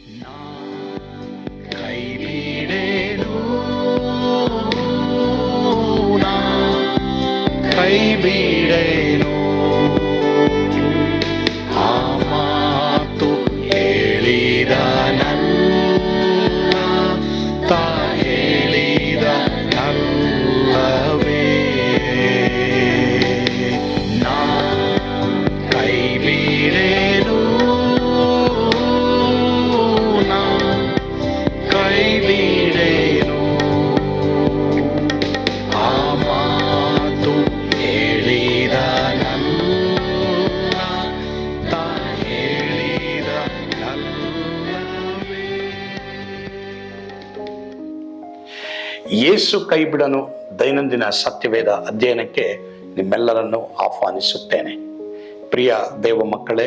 ಕೈ ಬಿಡೇನು ಕೈ ಬಿಡೇನು ಆ ಮಾತು ಹೇಳಿದ ತಾ ಹೇಳಿದ ನಲ್ಲವೇ ನಾ ಕೈ ಬಿಡೇನು ನಾ ಕೈ ಬಿಡೇನು ಆ ಮಾತು ಹೇಳಿದ ತಾ ಹೇಳಿದ ನಲ್ಲವೇ. ಯೇಸು ಕೈ ಬಿಡನು ದೈನಂದಿನ ಸತ್ಯವೇದ ಅಧ್ಯಯನಕ್ಕೆ ನಿಮ್ಮೆಲ್ಲರನ್ನು ಆಹ್ವಾನಿಸುತ್ತೇನೆ. ಪ್ರಿಯ ದೇವ ಮಕ್ಕಳೇ,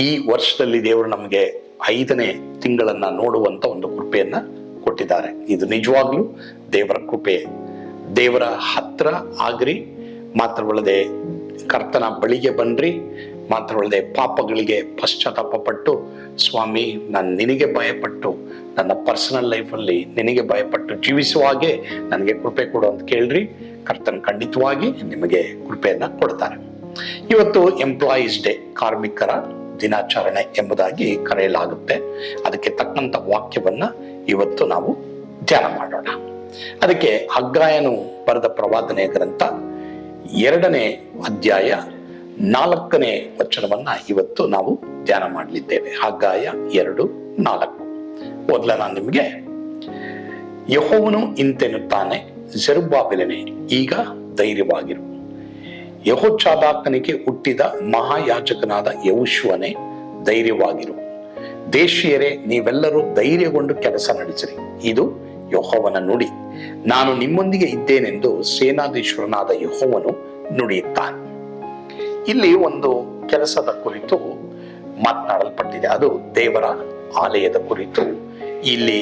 ಈ ವರ್ಷದಲ್ಲಿ ದೇವರು ನಮಗೆ 5ನೇ ತಿಂಗಳನ್ನ ನೋಡುವಂತ ಒಂದು ಕೃಪೆಯನ್ನ ಕೊಟ್ಟಿದ್ದಾರೆ. ಇದು ನಿಜವಾಗ್ಲೂ ದೇವರ ಕೃಪೆ. ದೇವರ ಹತ್ರ ಆಗ್ರಿ, ಮಾತ್ರವಲ್ಲದೆ ಕರ್ತನ ಬಳಿಗೆ ಬನ್ರಿ, ಮಾತ್ರವಲ್ಲದೆ ಪಾಪಗಳಿಗೆ ಪಶ್ಚಾತ್ತಾಪ ಪಟ್ಟು, ಸ್ವಾಮಿ ನಾನು ನಿನಗೆ ಭಯಪಟ್ಟು ನನ್ನ ಪರ್ಸನಲ್ ಲೈಫಲ್ಲಿ ನಿನಗೆ ಭಯಪಟ್ಟು ಜೀವಿಸುವ ಹಾಗೆ ನನಗೆ ಕೃಪೆ ಕೊಡು ಅಂತ ಕೇಳ್ರಿ. ಕರ್ತನ ಖಂಡಿತವಾಗಿ ನಿಮಗೆ ಕೃಪೆಯನ್ನ ಕೊಡ್ತಾರೆ. ಇವತ್ತು ಎಂಪ್ಲಾಯೀಸ್ ಡೇ, ಕಾರ್ಮಿಕರ ದಿನಾಚರಣೆ ಎಂಬುದಾಗಿ ಕರೆಯಲಾಗುತ್ತೆ. ಅದಕ್ಕೆ ತಕ್ಕಂತ ವಾಕ್ಯವನ್ನ ಇವತ್ತು ನಾವು ಧ್ಯಾನ ಮಾಡೋಣ. ಅದಕ್ಕೆ ಹಗ್ಗಾಯನು ಬರೆದ ಪ್ರವಾದನೆ ಗ್ರಂಥ 2ನೇ ಅಧ್ಯಾಯ 4ನೇ ವಚನವನ್ನ ಇವತ್ತು ನಾವು ಧ್ಯಾನ ಮಾಡಲಿದ್ದೇವೆ. ಹಗ್ಗಾಯ 2:4 ಓದ್ಲ ನಾನು ನಿಮಗೆ. ಯೆಹೋವನು ಇಂತೆನ್ನುತ್ತಾನೆ, ಜೆರುಬ್ಬಾಬೆಲನೇ ಈಗ ಧೈರ್ಯವಾಗಿರು. ಯೆಹೋಚಾದಾಕನಿಗೆ ಹುಟ್ಟಿದ ಮಹಾಯಾಜಕನಾದ ಯೆಹೋಶುವನೇ ಧೈರ್ಯವಾಗಿರು. ದೇಶೀಯರೇ ನೀವೆಲ್ಲರೂ ಧೈರ್ಯಗೊಂಡು ಕೆಲಸ ನಡೆಸಿರಿ. ಇದು ಯೆಹೋವನ ನುಡಿ. ನಾನು ನಿಮ್ಮೊಂದಿಗೆ ಇದ್ದೇನೆಂದು ಸೇನಾಧೀಶ್ವರನಾದ ಯೆಹೋವನು ನುಡಿಯುತ್ತಾನೆ. ಇಲ್ಲಿ ಒಂದು ಕೆಲಸದ ಕುರಿತು ಮಾತನಾಡಲ್ಪಟ್ಟಿದೆ. ಅದು ದೇವರ ಆಲಯದ ಕುರಿತು ಇಲ್ಲಿ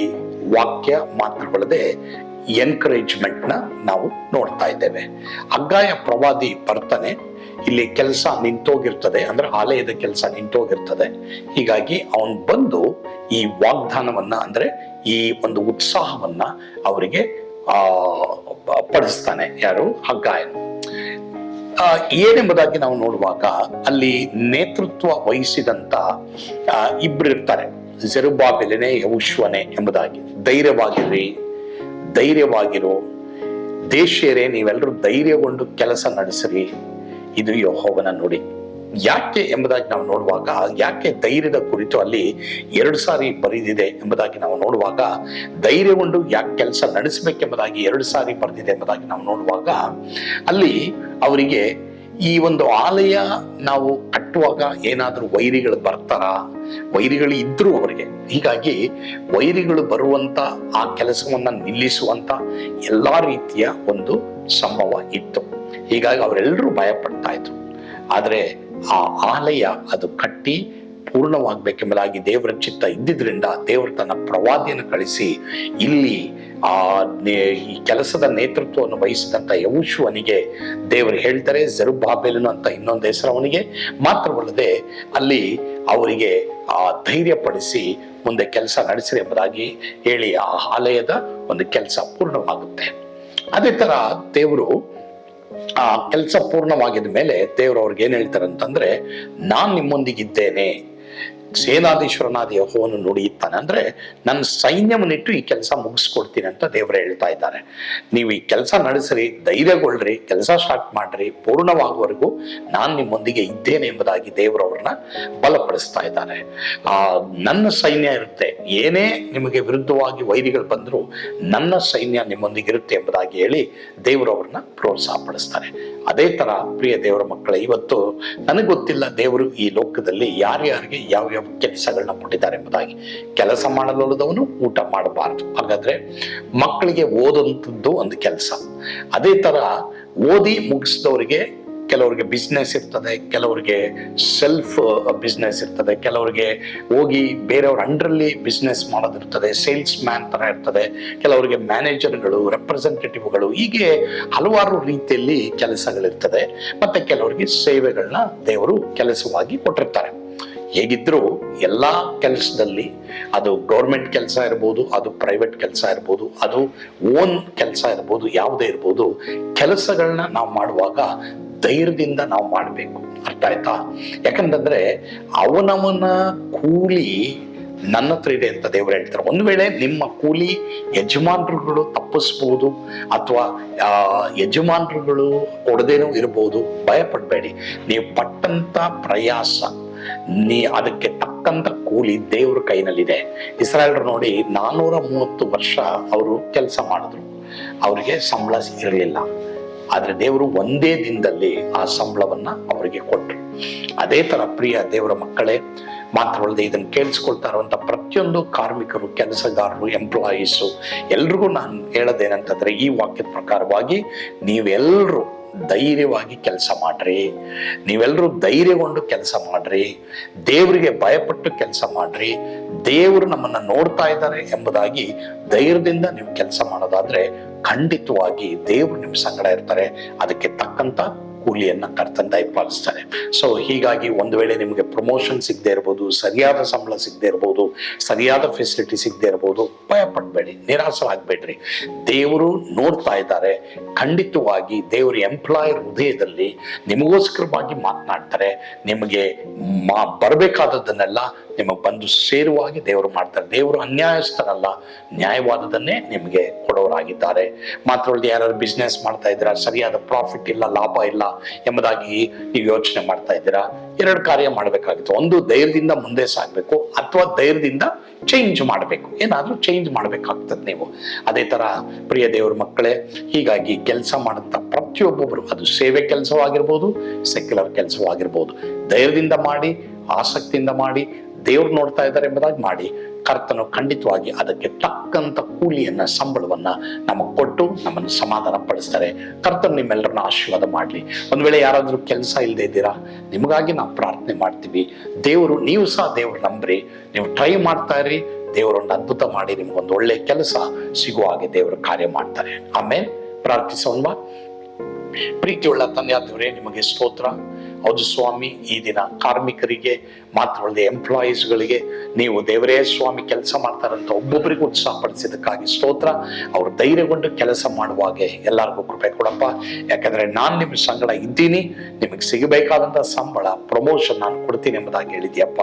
ವಾಕ್ಯ ಮಾತ್ರವಲ್ಲದೆ ಎನ್ಕರೇಜ್ಮೆಂಟ್ ನ ನಾವು ನೋಡ್ತಾ ಇದ್ದೇವೆ. ಹಗ್ಗಾಯ ಪ್ರವಾದಿ ಬರ್ತಾನೆ. ಇಲ್ಲಿ ಕೆಲಸ ನಿಂತೋಗಿರ್ತದೆ, ಅಂದ್ರೆ ಆಲಯದ ಕೆಲಸ ನಿಂತೋಗಿರ್ತದೆ. ಹೀಗಾಗಿ ಅವನು ಬಂದು ಈ ವಾಗ್ದಾನವನ್ನ, ಅಂದ್ರೆ ಈ ಒಂದು ಉತ್ಸಾಹವನ್ನ ಅವರಿಗೆ ಪಡಿಸ್ತಾನೆ. ಯಾರು? ಹಗ್ಗಾಯನು. ಏನೆಂಬುದಾಗಿ ನಾವು ನೋಡುವಾಗ ಅಲ್ಲಿ ನೇತೃತ್ವ ವಹಿಸಿದಂತ ಇಬ್ರು ಇರ್ತಾರೆ, ಜೆರುಬ್ಬಾಬೆಲನೇ ಯೆಹೋಶುವನೇ ಎಂಬುದಾಗಿ. ಧೈರ್ಯವಾಗಿರ್ರಿ, ಧೈರ್ಯವಾಗಿರು. ದೇಶೀಯರೇ ನೀವೆಲ್ಲರೂ ಧೈರ್ಯಗೊಂಡು ಕೆಲಸ ನಡೆಸಿರಿ. ಇದು ಯೆಹೋವನ ನುಡಿ. ಯಾಕೆ ಎಂಬುದಾಗಿ ನಾವು ನೋಡುವಾಗ, ಯಾಕೆ ಧೈರ್ಯದ ಕುರಿತು ಅಲ್ಲಿ 2 ಸಾರಿ ಬರೆದಿದೆ ಎಂಬುದಾಗಿ ನಾವು ನೋಡುವಾಗ, ಧೈರ್ಯಗೊಂಡು ಯಾಕೆ ಕೆಲಸ ನಡೆಸಬೇಕೆಂಬುದಾಗಿ 2 ಸಾರಿ ಬರೆದಿದೆ ಎಂಬುದಾಗಿ ನಾವು ನೋಡುವಾಗ, ಅಲ್ಲಿ ಅವರಿಗೆ ಈ ಒಂದು ಆಲಯ ನಾವು ಕಟ್ಟುವಾಗ ಏನಾದ್ರೂ ವೈರಿಗಳು ಬರ್ತಾರ? ವೈರಿಗಳು ಇದ್ರು ಅವರಿಗೆ. ಹೀಗಾಗಿ ವೈರಿಗಳು ಬರುವಂತ ಆ ಕೆಲಸವನ್ನ ನಿಲ್ಲಿಸುವಂತ ಎಲ್ಲಾ ರೀತಿಯ ಒಂದು ಸಂಭವ ಇತ್ತು. ಹೀಗಾಗಿ ಅವರೆಲ್ಲರೂ ಭಯ ಪಡ್ತಾ ಇದ್ರು. ಆದ್ರೆ ಆ ಆಲಯ ಅದು ಕಟ್ಟಿ ಪೂರ್ಣವಾಗಬೇಕೆಂಬುದಾಗಿ ದೇವರ ಚಿತ್ತ ಇದ್ದಿದ್ರಿಂದ ದೇವರು ತನ್ನ ಪ್ರವಾದಿಯನ್ನು ಕಳಿಸಿ ಇಲ್ಲಿ ಈ ಕೆಲಸದ ನೇತೃತ್ವವನ್ನು ವಹಿಸಿದಂತ ಯೆಹೋಶುವನಿಗೆ ದೇವರು ಹೇಳ್ತಾರೆ, ಜೆರುಬ್ಬಾಬೆಲನು ಅಂತ ಇನ್ನೊಂದು ಹೆಸರು ಅವನಿಗೆ. ಮಾತ್ರವಲ್ಲದೆ ಅಲ್ಲಿ ಅವರಿಗೆ ಧೈರ್ಯಪಡಿಸಿ ಮುಂದೆ ಕೆಲಸ ನಡೆಸಿರಿ ಎಂಬುದಾಗಿ ಹೇಳಿ ಆ ಆಲಯದ ಒಂದು ಕೆಲಸ ಪೂರ್ಣವಾಗುತ್ತೆ. ಅದೇ ತರ ದೇವರು ಆ ಕೆಲಸ ಪೂರ್ಣವಾಗಿದ ಮೇಲೆ ದೇವರು ಅವ್ರಿಗೆ ಏನ್ ಹೇಳ್ತಾರೆ ಅಂತಂದ್ರೆ, ನಾನ್ ನಿಮ್ಮೊಂದಿಗಿದ್ದೇನೆ, ಸೇನಾಧೀಶ್ವರನಾದ ಯೆಹೋವನು ನುಡಿಯುತ್ತಾನೆ. ಅಂದ್ರೆ ನನ್ನ ಸೈನ್ಯವನ್ನಿಟ್ಟು ಈ ಕೆಲಸ ಮುಗಿಸ್ಕೊಡ್ತೀನಿ ಅಂತ ದೇವರು ಹೇಳ್ತಾ ಇದ್ದಾರೆ. ನೀವು ಈ ಕೆಲಸ ನಡೆಸ್ರಿ, ಧೈರ್ಯಗೊಳ್ರಿ, ಕೆಲಸ ಸ್ಟಾರ್ಟ್ ಮಾಡ್ರಿ, ಪೂರ್ಣವಾಗುವವರೆಗೂ ನಾನು ನಿಮ್ಮೊಂದಿಗೆ ಇದ್ದೇನೆ ಎಂಬುದಾಗಿ ದೇವರು ಅವ್ರನ್ನ ಬಲಪಡಿಸ್ತಾ ಇದ್ದಾರೆ. ನನ್ನ ಸೈನ್ಯ ಇರುತ್ತೆ, ಏನೇ ನಿಮಗೆ ವಿರುದ್ಧವಾಗಿ ವೈರಿಗಳು ಬಂದ್ರು ನನ್ನ ಸೈನ್ಯ ನಿಮ್ಮೊಂದಿಗೆ ಇರುತ್ತೆ ಎಂಬುದಾಗಿ ಹೇಳಿ ದೇವರು ಅವ್ರನ್ನ ಪ್ರೋತ್ಸಾಹ ಪಡಿಸ್ತಾರೆ. ಅದೇ ತರ ಪ್ರಿಯ ದೇವರ ಮಕ್ಕಳೇ, ಇವತ್ತು ನನಗೆ ಗೊತ್ತಿಲ್ಲ ದೇವರು ಈ ಲೋಕದಲ್ಲಿ ಯಾರ್ಯಾರಿಗೆ ಯಾವ್ಯಾವ ಕೆಲಸಗಳನ್ನ ಕೊಟ್ಟಿದ್ದಾರೆ ಎಂಬುದಾಗಿ. ಕೆಲಸ ಮಾಡಲುದವನು ಊಟ ಮಾಡಬಾರದು. ಹಾಗಾದ್ರೆ ಮಕ್ಕಳಿಗೆ ಓದುವಂಥದ್ದು ಒಂದು ಕೆಲಸ. ಅದೇ ತರ ಓದಿ ಮುಗಿಸಿದವರಿಗೆ ಕೆಲವರಿಗೆ ಬಿಸ್ನೆಸ್ ಇರ್ತದೆ, ಕೆಲವರಿಗೆ ಸೆಲ್ಫ್ ಬಿಸ್ನೆಸ್ ಇರ್ತದೆ, ಕೆಲವರಿಗೆ ಹೋಗಿ ಬೇರೆಯವ್ರ ಅಂಡರಲ್ಲಿ ಬಿಸ್ನೆಸ್ ಮಾಡೋದಿರ್ತದೆ, ಸೇಲ್ಸ್ ಮ್ಯಾನ್ ತರ ಇರ್ತದೆ, ಕೆಲವರಿಗೆ ಮ್ಯಾನೇಜರ್ಗಳು, ರೆಪ್ರೆಸೆಂಟೇಟಿವ್ಗಳು, ಹೀಗೆ ಹಲವಾರು ರೀತಿಯಲ್ಲಿ ಕೆಲಸಗಳಿರ್ತದೆ. ಮತ್ತೆ ಕೆಲವರಿಗೆ ಸೇವೆಗಳನ್ನ ದೇವರು ಕೆಲಸವಾಗಿ ಕೊಟ್ಟಿರ್ತಾರೆ. ಹೇಗಿದ್ರೂ ಎಲ್ಲ ಕೆಲಸದಲ್ಲಿ, ಅದು ಗೌರ್ಮೆಂಟ್ ಕೆಲಸ ಇರ್ಬೋದು, ಅದು ಪ್ರೈವೇಟ್ ಕೆಲಸ ಇರ್ಬೋದು, ಅದು ಓನ್ ಕೆಲಸ ಇರ್ಬೋದು, ಯಾವುದೇ ಇರ್ಬೋದು, ಕೆಲಸಗಳನ್ನ ನಾವು ಮಾಡುವಾಗ ಧೈರ್ಯದಿಂದ ನಾವು ಮಾಡಬೇಕು. ಅರ್ಥ ಆಯ್ತಾ? ಯಾಕಂತಂದ್ರೆ ಅವನವನ ಕೂಲಿ ನನ್ನ ಹತ್ರ ಇದೆ ಅಂತ ದೇವರು ಹೇಳ್ತಾರೆ. ಒಂದು ವೇಳೆ ನಿಮ್ಮ ಕೂಲಿ ಯಜಮಾನರುಗಳು ತಪ್ಪಿಸ್ಬೋದು, ಅಥವಾ ಯಜಮಾನರುಗಳು ಕೊಡದೇನೂ ಇರ್ಬೋದು. ಭಯ ಪಡಬೇಡಿ. ನೀವು ಪಟ್ಟಂತ ಪ್ರಯಾಸ, ಅದಕ್ಕೆ ತಕ್ಕಂತ ಕೂಲಿ ದೇವ್ರ ಕೈನಲ್ಲಿದೆ. ಇಸ್ರಾಯೇಲ್ರು ನೋಡಿ 430 ವರ್ಷ ಅವರು ಕೆಲಸ ಮಾಡಿದ್ರು, ಅವರಿಗೆ ಸಂಬಳ ಇರಲಿಲ್ಲ. ಆದ್ರೆ ದೇವರು ಒಂದೇ ದಿನದಲ್ಲಿ ಆ ಸಂಬಳವನ್ನ ಅವರಿಗೆ ಕೊಟ್ಟರು. ಅದೇ ತರ ಪ್ರಿಯ ದೇವರ ಮಕ್ಕಳೇ, ಮಾತ್ರವಲ್ಲದೆ ಇದನ್ನು ಕೇಳಿಸ್ಕೊಳ್ತಾ ಇರುವಂತ ಪ್ರತಿಯೊಂದು ಕಾರ್ಮಿಕರು, ಕೆಲಸಗಾರರು, ಎಂಪ್ಲಾಯೀಸು ಎಲ್ರಿಗೂ ನಾನು ಹೇಳೋದೇನಂತಂದ್ರೆ, ಈ ವಾಕ್ಯದ ಪ್ರಕಾರವಾಗಿ ನೀವೆಲ್ಲರೂ ಧೈರ್ಯವಾಗಿ ಕೆಲಸ ಮಾಡ್ರಿ. ನೀವೆಲ್ಲರೂ ಧೈರ್ಯಗೊಂಡು ಕೆಲಸ ಮಾಡ್ರಿ. ದೇವರಿಗೆ ಭಯಪಟ್ಟು ಕೆಲಸ ಮಾಡ್ರಿ. ದೇವರು ನಮ್ಮನ್ನ ನೋಡ್ತಾ ಇದ್ದಾರೆ ಎಂಬುದಾಗಿ ಧೈರ್ಯದಿಂದ ನೀವು ಕೆಲಸ ಮಾಡೋದಾದ್ರೆ ಖಂಡಿತವಾಗಿ ದೇವರು ನಿಮ್ಮ ಸಂಗಡ ಇರ್ತಾರೆ. ಅದಕ್ಕೆ ತಕ್ಕಂತ ಕೂಲಿಯನ್ನ ಕರ್ತನ ದಯಪಾಲಿಸ್ತಾರೆ. ಸೊ ಹೀಗಾಗಿ ಒಂದು ವೇಳೆ ನಿಮಗೆ ಪ್ರಮೋಷನ್ ಸಿಗದೆ ಇರ್ಬೋದು, ಸರಿಯಾದ ಸಂಬಳ ಸಿಗದೆ ಇರ್ಬೋದು, ಸರಿಯಾದ ಫೆಸಿಲಿಟಿ ಸಿಗದೆ ಇರ್ಬೋದು, ಭಯ ಪಡಬೇಡಿ, ನಿರಾಸರಾಗಬೇಡ್ರಿ. ದೇವರು ನೋಡ್ತಾ ಇದ್ದಾರೆ. ಖಂಡಿತವಾಗಿ ದೇವರು ಎಂಪ್ಲಾಯರ್ ಹೃದಯದಲ್ಲಿ ನಿಮಗೋಸ್ಕರವಾಗಿ ಮಾತನಾಡ್ತಾರೆ. ನಿಮಗೆ ಬರಬೇಕಾದದ್ದನ್ನೆಲ್ಲ ನಿಮಗೆ ಬಂದು ಸೇರುವಾಗಿ ದೇವರು ಮಾಡ್ತಾರೆ. ದೇವರು ಅನ್ಯಾಯಸ್ಥನಲ್ಲ, ನ್ಯಾಯವಾದದನ್ನೇ ನಿಮಗೆ ಕೊಡೋರಾಗಿದ್ದಾರೆ. ಮಾತ್ರವಲ್ಲದೆ ಯಾರು ಬಿಸ್ನೆಸ್ ಮಾಡ್ತಾ ಇದ್ದೀರಾ, ಸರಿಯಾದ ಪ್ರಾಫಿಟ್ ಇಲ್ಲ, ಲಾಭ ಇಲ್ಲ ಎಂಬುದಾಗಿ ನೀವು ಯೋಚನೆ ಮಾಡ್ತಾ ಇದ್ದೀರಾ, 2 ಕಾರ್ಯ ಮಾಡಬೇಕಾಗಿತ್ತು. ಒಂದು, ಧೈರ್ಯದಿಂದ ಮುಂದೆ ಸಾಗಬೇಕು, ಅಥವಾ ಧೈರ್ಯದಿಂದ ಚೇಂಜ್ ಮಾಡಬೇಕು. ಏನಾದ್ರೂ ಚೇಂಜ್ ಮಾಡಬೇಕಾಗ್ತದೆ ನೀವು. ಅದೇ ತರ ಪ್ರಿಯ ದೇವರ ಮಕ್ಕಳೇ, ಹೀಗಾಗಿ ಕೆಲಸ ಮಾಡಂತ ಪ್ರತಿಯೊಬ್ಬೊಬ್ಬರು, ಅದು ಸೇವೆ ಕೆಲಸವಾಗಿರ್ಬೋದು, ಸೆಕ್ಯುಲರ್ ಕೆಲಸವಾಗಿರ್ಬೋದು, ಧೈರ್ಯದಿಂದ ಮಾಡಿ, ಆಸಕ್ತಿಯಿಂದ ಮಾಡಿ, ದೇವ್ರು ನೋಡ್ತಾ ಇದ್ದಾರೆ ಎಂಬುದಾಗಿ ಮಾಡಿ. ಕರ್ತನು ಖಂಡಿತವಾಗಿ ಅದಕ್ಕೆ ತಕ್ಕಂತ ಕೂಲಿಯನ್ನ, ಸಂಬಳವನ್ನ ನಮಗೆ ಕೊಟ್ಟು ನಮ್ಮನ್ನು ಸಮಾಧಾನ ಪಡಿಸ್ತಾರೆ. ಕರ್ತನು ನಿಮ್ಮೆಲ್ಲರನ್ನ ಆಶೀರ್ವಾದ ಮಾಡಲಿ. ಒಂದು ವೇಳೆ ಯಾರಾದ್ರೂ ಕೆಲಸ ಇಲ್ಲದೆ ಇದ್ದೀರಾ, ನಿಮಗಾಗಿ ನಾವು ಪ್ರಾರ್ಥನೆ ಮಾಡ್ತೀವಿ. ದೇವರು, ನೀವು ಸಹ ದೇವ್ರು ನಂಬ್ರಿ, ನೀವು ಟ್ರೈ ಮಾಡ್ತಾ ಇರಿ. ದೇವರೊಂದು ಅದ್ಭುತ ಮಾಡಿ ನಿಮ್ಗೊಂದು ಒಳ್ಳೆ ಕೆಲಸ ಸಿಗುವ ಹಾಗೆ ದೇವರು ಕಾರ್ಯ ಮಾಡ್ತಾರೆ. ಆಮೇಲೆ ಪ್ರಾರ್ಥಿಸೋಣ. ಪ್ರೀತಿಯುಳ್ಳ ತಂದೆಯಾದವರೇ, ನಿಮಗೆ ಸ್ತೋತ್ರ. ಹೌದು ಸ್ವಾಮಿ, ಈ ದಿನ ಕಾರ್ಮಿಕರಿಗೆ ಮಾತ್ರವಲ್ಲದೆ ಎಂಪ್ಲಾಯೀಸ್ಗಳಿಗೆ ನೀವು ದೇವರೇ ಸ್ವಾಮಿ ಕೆಲಸ ಮಾಡ್ತಾರಂತ ಒಬ್ಬೊಬ್ಬರಿಗೂ ಉತ್ಸಾಹಪಡಿಸಿದ್ದಕ್ಕಾಗಿ ಸ್ತೋತ್ರ. ಅವರು ಧೈರ್ಯಗೊಂಡು ಕೆಲಸ ಮಾಡುವಾಗೆ ಎಲ್ಲರಿಗೂ ಕೃಪೆ ಕೊಡಪ್ಪ. ಯಾಕಂದ್ರೆ ನಾನು ನಿಮ್ಮ ಸಂಗಡ ಇದ್ದೀನಿ, ನಿಮಗೆ ಸಿಗಬೇಕಾದಂತ ಸಂಬಳ, ಪ್ರಮೋಷನ್ ನಾನು ಕೊಡ್ತೀನಿ ಎಂಬುದಾಗಿ ಹೇಳಿದ್ಯಪ್ಪ.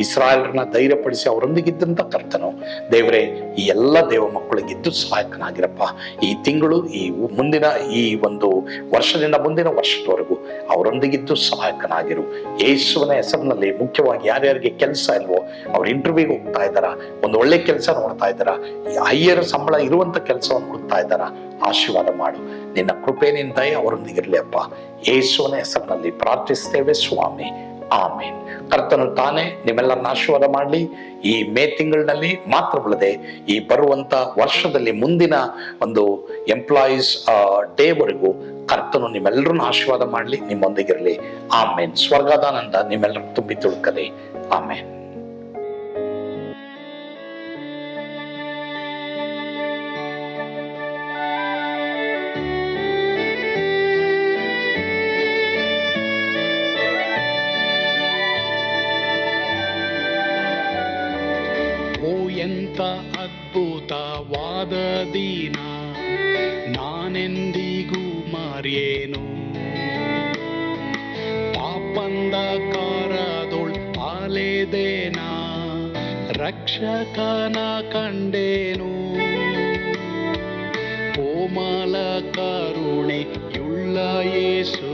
ಇಸ್ರಾಯೇಲರನ್ನ ಧೈರ್ಯಪಡಿಸಿ ಅವರೊಂದಿಗಿದ್ದಂತ ಕರ್ತನು ದೇವರೇ, ಈ ಎಲ್ಲ ದೇವ ಮಕ್ಕಳಿಗಿದ್ದು ಸಹಾಯಕನಾಗಿರಪ್ಪ. ಈ ತಿಂಗಳು, ಈ ಮುಂದಿನ ಈ ಒಂದು ವರ್ಷದಿಂದ ಮುಂದಿನ ವರ್ಷದವರೆಗೂ ಅವರೊಂದಿಗಿದ್ದು ಸಹಾಯಕನಾಗಿರು. ಯೇಸುವಿನ ಹೆಸರಿನಲ್ಲಿ ಮುಖ್ಯವಾಗಿ ಯಾರ್ಯಾರಿಗೆ ಕೆಲಸ ಇಲ್ವೋ ಅವ್ರು ಇಂಟರ್ವ್ಯೂಗೆ ಹೋಗ್ತಾ ಇದ್ದಾರ, ಒಂದು ಒಳ್ಳೆ ಕೆಲಸ ನೋಡ್ತಾ ಇದ್ದಾರ, ಹೈಯರ್ ಸಂಬಳ ಇರುವಂತ ಕೆಲಸವನ್ನು ಹುಡುಕ್ತಾ ಇದ್ದಾರ, ಆಶೀರ್ವಾದ ಮಾಡು. ನಿನ್ನ ಕೃಪೆ, ನಿನ್ನ ದಯೆ ಅವರೊಂದಿಗಿರ್ಲಿ ಅಪ್ಪ. ಯೇಸುವಿನ ಹೆಸರಿನಲ್ಲಿ ಪ್ರಾರ್ಥಿಸ್ತೇವೆ ಸ್ವಾಮಿ, ಆಮೇನ್. ಕರ್ತನು ತಾನೇ ನಿಮ್ಮೆಲ್ಲರನ್ನ ಆಶೀರ್ವಾದ ಮಾಡಲಿ. ಈ ಮೇ ತಿಂಗಳಿನಲ್ಲಿ ಮಾತ್ರವಲ್ಲದೆ ಈ ಬರುವಂತ ವರ್ಷದಲ್ಲಿ ಮುಂದಿನ ಒಂದು ಎಂಪ್ಲಾಯೀಸ್ ಡೇವರೆಗೂ ಕರ್ತನು ನಿಮ್ಮೆಲ್ಲರನ್ನು ಆಶೀರ್ವಾದ ಮಾಡಲಿ, ನಿಮ್ಮೊಂದಿಗಿರಲಿ. ಆಮೇನ್. ಸ್ವರ್ಗದಾನಂದ ನಿಮ್ಮೆಲ್ಲರನ್ನು ತುಂಬಿ ತುಳುಕಲಿ. ಆಮೇನ್. ಎಂತ ಅದ್ಭುತವಾದ ದಿನ, ನಾನೆಂದಿಗೂ ಮರೆಯೇನು. ಪಾಪಂಧಕಾರದೊಳ್ ಅಲೆದೇನ, ರಕ್ಷಕನ ಕಂಡೇನು. ಕೋಮಲ ಕರುಣೆಯುಳ್ಳ ಯೇಸು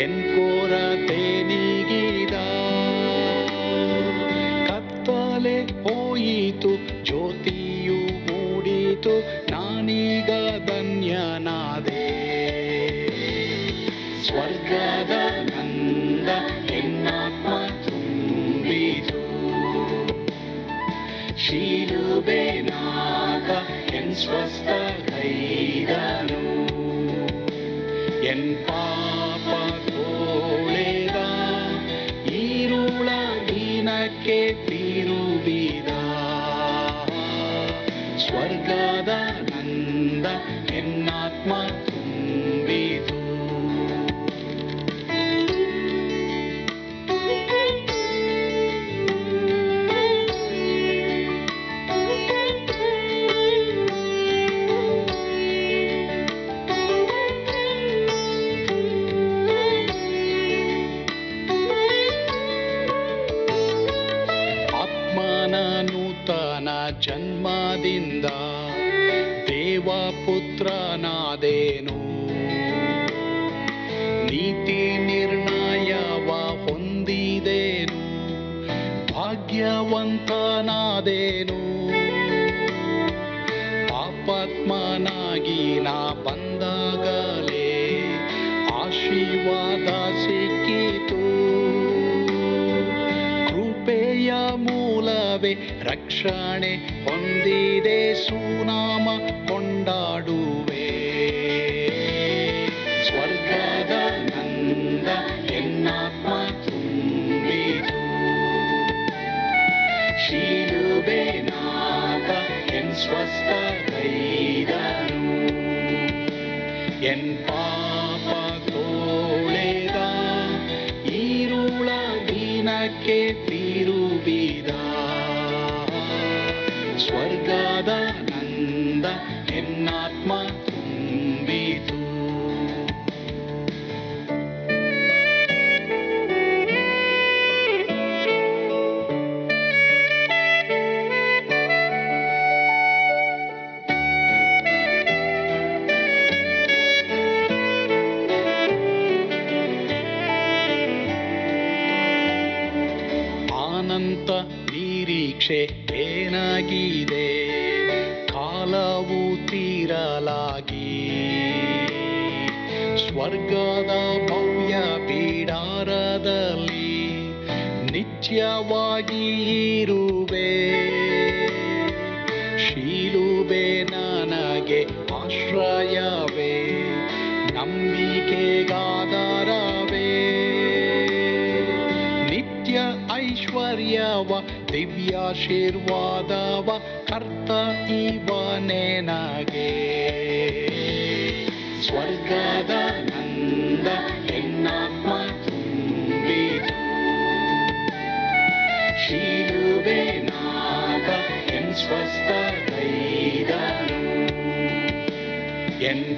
ಎನ್ ಕೊರತೆ ನೀಗಿದ. ಕತ್ತಲೆ ಹೋಯಿತು, ಜ್ಯೋತಿಯು ಮೂಡಿತು, ನಾನೀಗ ಧನ್ಯನಾದೆ. ಸ್ವರ್ಗದ ನಂದ ಎನ್ನಾತ್ಮ ತುಂಬಿತು, ಶಿಲುಬೆನಾಗ ಎನ್ ಸ್ವಸ್ಥ ಕೈದನು. ಎನ್ ಪಾಪ ತೋಳೆದ, ಈರುಳ ದಿನಕ್ಕೆ ತಿರುಗಿದ. ಸ್ವರ್ಗದ ನಂದ ಎನ್ನಾತ್ಮ ತುಂಬಿತು. ನೂತನ ಜನ್ಮದಿಂದ ದೇವಪುತ್ರನಾದೇನು. ನೀತಿ ನಿರ್ಣಯವ ಹೊಂದಿದೇನು, ಭಾಗ್ಯವಂತನಾದೇನು. ಪಾಪಾತ್ಮನಾಗಿ ನಾ ಬಂದಾಗಲೇ ಆಶೀರ್ವಾದ ಸಿಕ್ಕಿತು. ಕೃಪೆಯ ಮೂಲವೇ ರಕ್ಷಣೆ ಹೊಂದಿದೆ, ಸುನಾಮ ಕೊಂಡಾಡುವೆ. ಸ್ವರ್ಗದ ನಂದ ಎನ್ನಾತ್ಮ ತುಂಬಿತು. ಶಿಲುಬೆನಾದ ಎನ್ ಸ್ವಸ್ಥಗೈದನು. ಎನ್ ಪಾಪ ತೋಳೆದ, ಈರುಳ ದಿನಕ್ಕೆ ತಿರುಗಿದ. ಸ್ವರ್ಗದ ನಂದ ಎನ್ನಾತ್ಮ ತುಂಬಿತು. ಅನಂತ ನಿರೀಕ್ಷೆ ಏನಾಗಿದೆ, ಕಾಲವು ತೀರಲಾಗಿ. ಸ್ವರ್ಗದ ಭವ್ಯ ಬಿಡಾರದಲ್ಲಿ ನಿತ್ಯವಾಗಿ ಇರುವೆ. ಶಿಲುಬೆ ನನಗೆ ಆಶ್ರಯವೇ, ನಂಬಿಕೆಗಾಧಾರವೇ. ನಿತ್ಯ ಐಶ್ವರ್ಯವ ದಿವ್ಯಾಶೀರ್ವಾದವ ಕರ್ತ ಇವನೇ ನಗೆ. ಸ್ವರ್ಗದ ನಂದ ಎನ್ನಾತ್ಮ ತುಂಬಿತು. ಶಿಲುಬೆನಾದ ಎನ್ ಸ್ವಸ್ಥಗೈದನು. ಎನ್